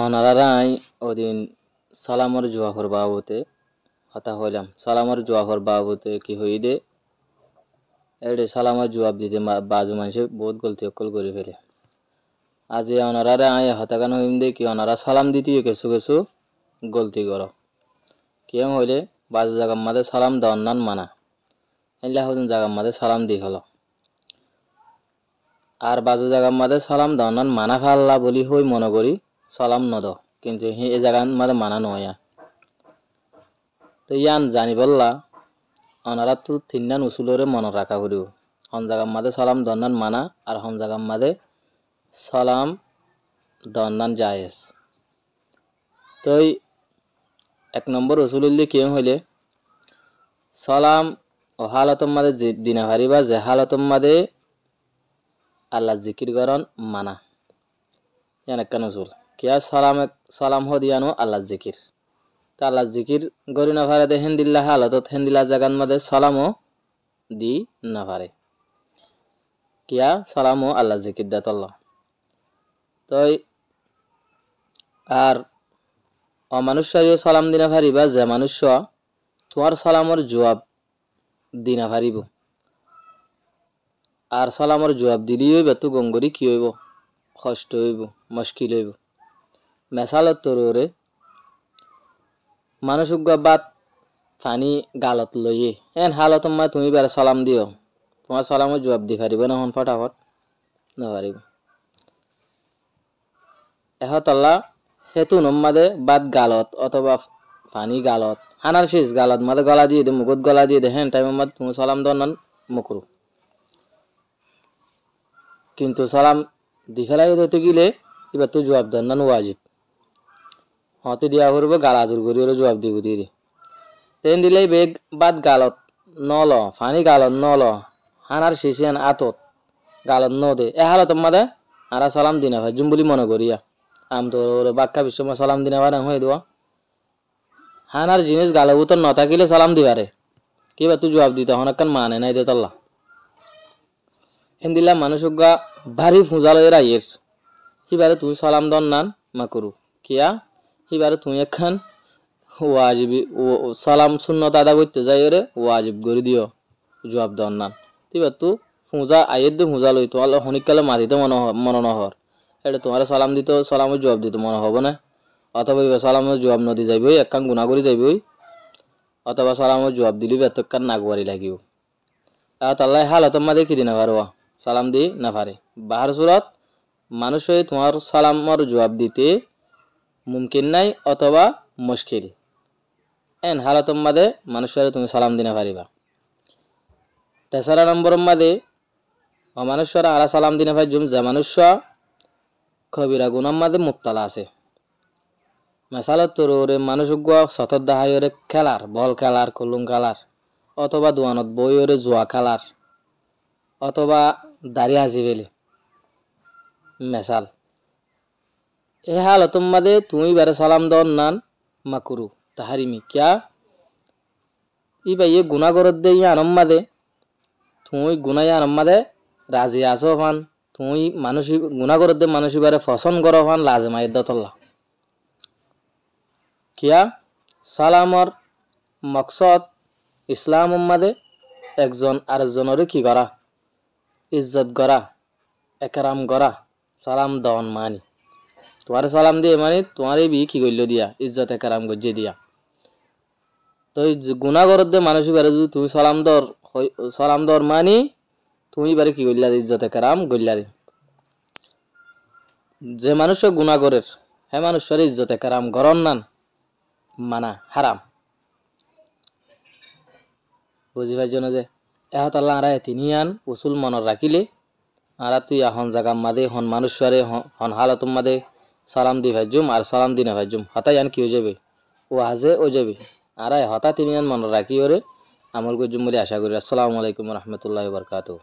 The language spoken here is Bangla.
অনারারাই ওদিন সালামর জোয়াফর বাবুতে হতা হইলাম সালামর জোয়াফর বাবুতে কি হই দে এডে সালামর জবাব দিতে বাজু মানুষে বহুত গলতি অকল করে ফেলে আজ অনারারে আয় হতাগান হইম দে কি অনারা সালাম দিতে কিছু কিছু গলতি করো কেউ হইলে বাজু জায়গার মাঝে সালাম দেওয়ার নান মানা এলে হদিন জায়গার মাঝে সালাম দিয়ে ফেলো আর বাজু জায়গার মাঝে সালাম দেওয়ার নান মানা ফাল্লা বলি হই মনে করি সালাম নদ কিন্তু এই জায়গার মাঝে মানা নয় তো ইয়ান জানি বললা অনারা তো তিনটান উসুলরে মনে রাখা করিব হন জায়গার মাঝে সালাম দন্নান মানা আর হন জায়গার মাঝে সালাম দন্নান জায়েজ তো এক নম্বর উসুল কেউ হইলে সালাম ও হালতম মাঝে দিনা ভারিবা যে হালতম মাঝে আল্লাহ জিকির করন মানা ইয়ান এক উসুল কিয়া সালাম হদিয়ানো আল্লাহ জিকির তা আল্লাহ জিকির গরি না পারে দে হেন্দিল্লা হালতত হেন্দিল্লা জাগান মাঝে সালামও দি না পারে কিয়া সালামও আল্লাহ জিকির দাতল্লাহ তো আর অমানুষ্যও সালাম দিনা পারিবা যে মানুষ্য তোমার সালামর জবাব দিনা পারিব আর সালামর জবাব দিলি হইব তো গঙ্গরি কি হইব কষ্ট হইব মুশকিল হইব মেসালত তোরে মানুষক বাদ পানি গালত লইয়ে এন হালত তুমি বেড়ে সালাম দিও তোমার সালামর জবাব দি পারিব না হন ফটাফট না পারিব এহতল্লা হেতু নম্মাদে বাদ গালত অথবা পানি গালত হানার শেষ গালত মাদে গলা দিয়ে দে মুখত গলা দিয়ে দে হ্যাঁ টাইম মাদ তুমি সালাম দন মুকরু কিন্তু সালাম দি ফেলাই দিতে গেলে এবার তো জবাব দেন না ওয়াজিব হতে দিয়া করবো গালাজুর করি ওরা জবাব দিব দিয়ে তেন দিলেই বেগ বাদ গালত নল ফানি গালত নল হানার শেষে আতত গালত ন দে এ হালত মাদে আরা সালাম দিনা ভাই জুম বলি মনে করিয়া আম তো বাক্কা বিশ্ব সালাম দিনা ভাই হয়ে দেওয়া হানার জিনিস গালবু তো ন থাকিলে সালাম দিবারে কিবা তুই জবাব দিতে হনকান মানে নাই দে তল্লা হিন্দিলা মানুষক গা ভারী ফুঁজালয়ের আইয়ের হিবারে তুই সালাম দন নান মা করু কিয়া হিবারে তুই একখান ওয়াজিবি সালাম সুন্নত আদা করতে যাই রে ওয়াজিব করে দিও জবাব দন নান তিবা তু ফুঁজা আইয়ের দে ফুঁজা লই তোমার হনিকালে মারিতে মনে নহর এটা তোমার সালাম দিত সালামের জবাব দিতে মনে হব না অথবা সালামের জবাব নদী যাইবই একখান গুণা করে যাইবই অথবা সালামের জবাব দিলি এতক্ষণ নাগবারি লাগিব তাল্লাই হালত মাদে কি দিনা পারবা সালাম দি না পারে বাহার সুরত মানুষ তোমার সালামর জবাব দিতে মুমকিন নাই অথবা মুশকিল এন হালত মাদে মানুষের তুমি সালাম দিনা পারিবা তেসরা নম্বর মাদে মানুষরা আরা সালাম দিনা পাই জুম যে মানুষ কবিরা গুনার মাদে মুক্তালা আছে মেসালত তোরে মানুষ সতর দাহাইরে খেলার বল খেলার কলুং খেলার অথবা দোয়ানত বইরে জুয়া খেলার অথবা দাড়ি হাসি ফেলে মেসাল এ হালত মাদে তুমি বারে সালাম দন নান মাকুরু তাহারিমি কিয়া ইয়ে গুণা করত দে আনম মাদে তুমি গুনাই আনম মাদে রাজি আসো ফান তুমি মানুষ গুণা করত দে মানুষ বারে পছন্দ করো ফান লাজমাই দতল্লা কিয়া সালামর মকসদ ইসলাম মাদে একজন আরেকজনের কি করা ইজ্জত করা একরাম করা সালাম দন মানি তোমার সালাম দিয়ে মানে তোমার বি কি করল দিয়া ইজ্জত একরাম গজ্জে দিয়া তো গুণা করত দে মানুষ বারে যদি তুমি সালাম দর মানি তুমি বারে কি করলা ইজ্জত একরাম গল্লা দে যে মানুষ গুণা করে হ্যাঁ মানুষের ইজ্জত একরাম গরন নান মানা হারাম বুঝিবার জন্য যে এহতাল্লা আরা তিনিয়ান উসুল মনত রাখিলে আরা তুই হন জাগাম মাদে হন মানুষরে হন হালতম মাদে সালাম দি ভাইজুম আর সালাম দিনা ভাইজুম হতাই আন কি হয়ে যাবে ও হাজে ও যাবে আরা হতা তিনিয়ান মনত রাখি ওরে আমল করজুম বলে আশা করি। আসসালামু আলাইকুম রহমতুল্লাহ বরকাতুহ।